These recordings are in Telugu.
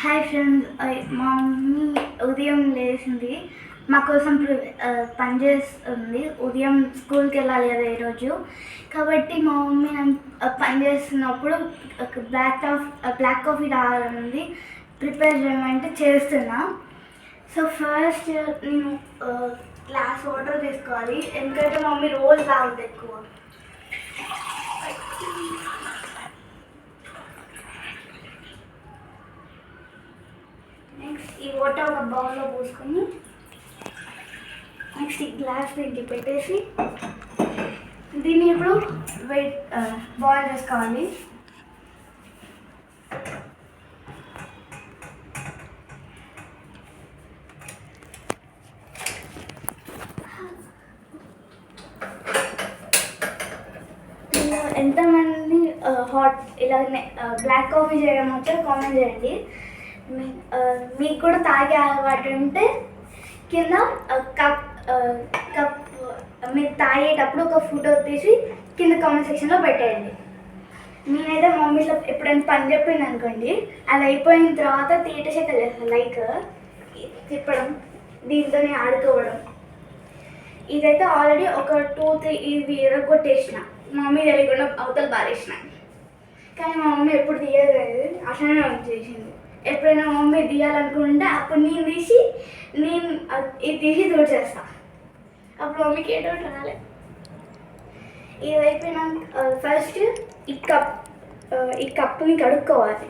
హాయ్ ఫ్రెండ్స్, మా మమ్మీ ఉదయం లేచింది మా కోసం పని చేస్తుంది. ఉదయం స్కూల్కి వెళ్ళాలి కదా ఈరోజు, కాబట్టి మా మమ్మీ పని చేస్తున్నప్పుడు బ్లాక్ కాఫీ తాగాలని ప్రిపేర్ చేయమంటే చేస్తున్నా. సో ఫస్ట్ నేను గ్లాస్ వాటర్ తీసుకోవాలి, ఎందుకంటే మా మమ్మీ రోజు తాగుతుంది ఎక్కువ. నెక్స్ట్ ఈ వాటర్ ఒక బౌల్లో పోసుకొని నెక్స్ట్ ఈ గ్లాస్ దీనికి పెట్టేసి దీన్ని ఇప్పుడు బాయిల్ చేసుకోవాలి. ఎంతమంది ఇలా బ్లాక్ కాఫీ చేయడం వచ్చో కామెంట్ చేయండి. మీకు కూడా తాగే అలవాటు ఉంటే కింద కప్ మీరు తాగేటప్పుడు ఒక ఫోటో తీసి కింద కామెంట్ సెక్షన్లో పెట్టేయండి. నేనైతే మమ్మీలో ఎప్పుడైనా పని చెప్పింది అనుకోండి, అది అయిపోయిన తర్వాత తీటశకలు చేస్తాను, లైక్ తిప్పడం, దీంతోనే ఆడుకోవడం. ఇదైతే ఆల్రెడీ ఒక 2-3 ఇవి ఎరగొట్టేసిన, మా మమ్మీ తెలియకుండా అవతల బారేసిన. కానీ మా మమ్మీ ఎప్పుడు తీయలేదు, అట్లనే చేసింది. ఎప్పుడైనా మా మమ్మీ తీయాలనుకుంటే అప్పుడు నేను ఇది తీసి దూడ్చేస్తా. అప్పుడు మమ్మీకి ఏటో రాలే. ఇది అయిపోయినాక ఫస్ట్ ఈ కప్పుని కడుక్కోవాలి.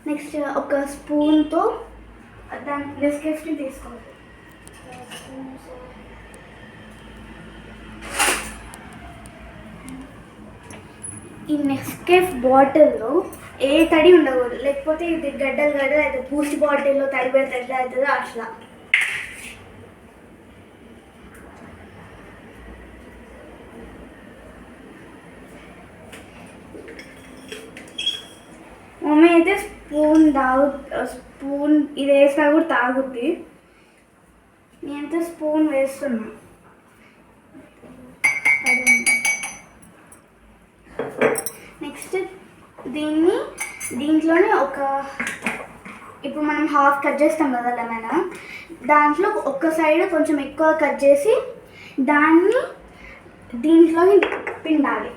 నెక్స్ట్ ఒక స్పూన్తో దాని నెస్కేఫ్ని తీసుకోవాలి. ఈ నెస్కేఫ్ బాటిల్లో ఏ తడి ఉండకూడదు, లేకపోతే ఇది గడ్డలు అయితే బూస్ట్ బాటిల్లో తడి పెడితే ఎట్లా అవుతుందో అట్లా. మమ్మీ అయితే స్పూన్ ఇది వేసినా కూడా తాగుద్ది. నేనైతే స్పూన్ వేస్తున్నా. నెక్స్ట్ దీంట్లోనే ఇప్పుడు మనం హాఫ్ కట్ చేస్తాం కదా లెమన్, దాంట్లో ఒక సైడ్ కొంచెం ఎక్కువ కట్ చేసి దాన్ని దీంట్లోని పిండాలి.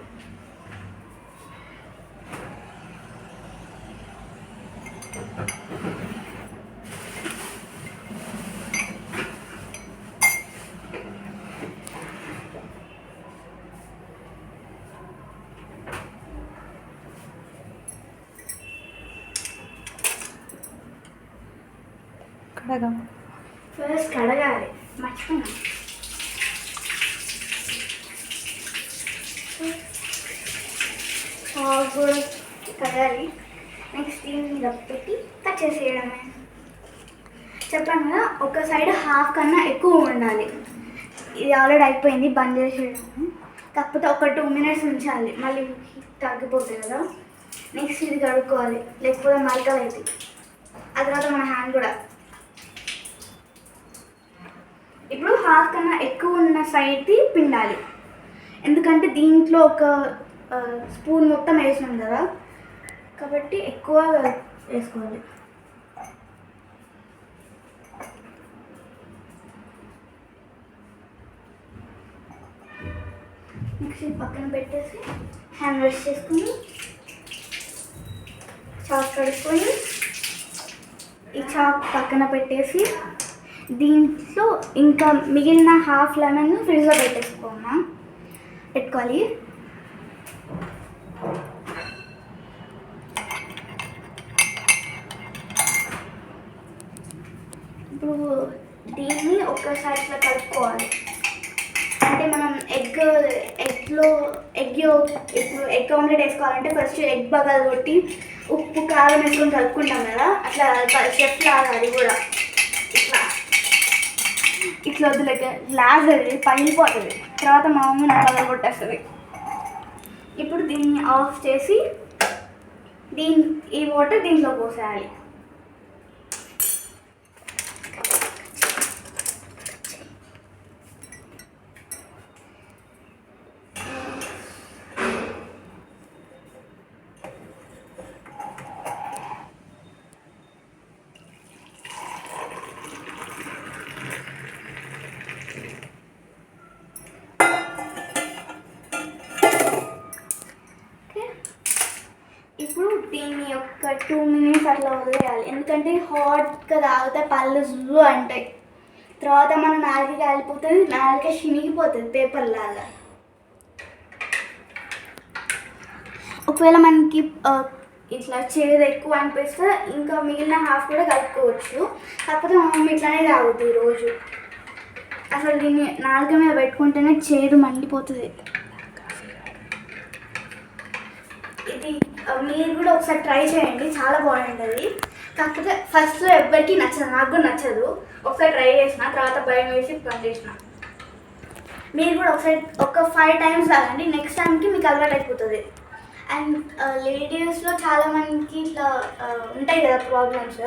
ఫస్ట్ కడగాలి, మర్చిపోయినా. కూడా కడగాలి. నెక్స్ట్ దీన్ని పెట్టి కట్ చేసేయడమే. చెప్పాను కదా, ఒక సైడ్ హాఫ్ కన్నా ఎక్కువ ఉండాలి. ఇది ఆల్రెడీ అయిపోయింది, బంద్ చేసేయడము. కాకపోతే ఒక 2 minutes ఉంచాలి, మళ్ళీ తగ్గిపోతుంది కదా. నెక్స్ట్ ఇది కడుక్కోవాలి, లేకపోతే మరకలు అవుతాయి. ఆ తర్వాత మన హ్యాండ్ కూడా. ఇప్పుడు హాఫ్ కన్నా ఎక్కువ ఉన్న సైడ్ది పిండాలి, ఎందుకంటే దీంట్లో ఒక స్పూన్ మొత్తం వేసినాం కదా, కాబట్టి ఎక్కువ వేసుకోవాలి. నెక్స్ట్ పక్కన పెట్టేసి హ్యాండ్ వాష్ చేసుకుని చాక్ కడుక్కొని ఈ చాక్ పక్కన పెట్టేసి దీంట్లో ఇంకా మిగిలిన హాఫ్ లెమన్ ఫ్రిడ్జ్లో పెట్టుకోవాలి. ఇప్పుడు దీన్ని ఒక్కసారి ఇట్లా కలుపుకోవాలి. అంటే మనం ఇప్పుడు ఎగ్ ఆమ్లెట్ వేసుకోవాలంటే ఫస్ట్ ఎగ్ బగాలు కొట్టి ఉప్పు కారం వేసుకొని కలుపుకుంటాం కదా, అట్లా షెఫ్ లాగా అది కూడా ఇట్లా వద్దులేక గ్లాస్ అది పగిలిపోతుంది, తర్వాత మా మమ్మీ నాకు పగల కొట్టేస్తుంది. ఇప్పుడు దీన్ని ఆఫ్ చేసి ఈ వాటర్ దీంట్లో పోసేయాలి. మినిట్స్ అట్లా వదిలేయాలి. ఎందుకంటే హాట్గా తాగితే పళ్ళు జుల్లు అంటాయి. తర్వాత మన నాలుక కాలిపోతుంది, నాలుక చినిగిపోతుంది పేపర్ లాగా. ఒకవేళ మనకి ఇట్లా చేదు ఎక్కువ అనిపిస్తే ఇంకా మిగిలిన హాఫ్ కూడా కలుపుకోవచ్చు. కాకపోతే మా మమ్మీ ఇట్లానే తాగుతుంది రోజు. అసలు దీన్ని నాలుక మీద పెట్టుకుంటేనే చేదు మండిపోతుంది. ఇది మీరు కూడా ఒకసారి ట్రై చేయండి, చాలా బాగుంటుంది. కాకపోతే ఫస్ట్లో ఎవ్వరికీ నచ్చదు, నాకు కూడా నచ్చదు. ఒకసారి ట్రై చేసిన, తర్వాత భయం వేసి బంద్ చేసిన. మీరు కూడా ఒకసారి ఒక 5 times తాగండి, నెక్స్ట్ టైంకి మీకు అలవాటు అయిపోతుంది. అండ్ లేడీస్లో చాలామందికి ఇట్లా ఉంటాయి కదా ప్రాబ్లమ్స్,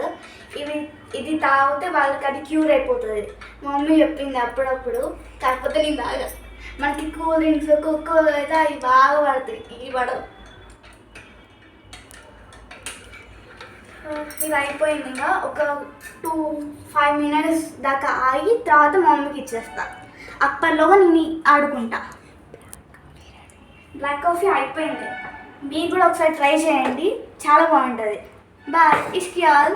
ఇది తాగితే వాళ్ళకి అది క్యూర్ అయిపోతుంది. మా మమ్మీ చెప్పింది అప్పుడప్పుడు. కాకపోతే నేను తాగా. మనకి కూల్ డ్రింక్స్ కోకో అయితే అవి బాగా పడతాయి, ఇవి పడవు. ఇది అయిపోయింది. ఇంకా ఒక 2-5 minutes దాకా ఆగి తర్వాత మా మమ్మీకి ఇచ్చేస్తా. అప్పటిలోగా నేను ఆడుకుంటా. బ్లాక్ కాఫీ అయిపోయింది. మీరు కూడా ఒకసారి ట్రై చేయండి, చాలా బాగుంటుంది. బాయ్, ఇష్కియాల్.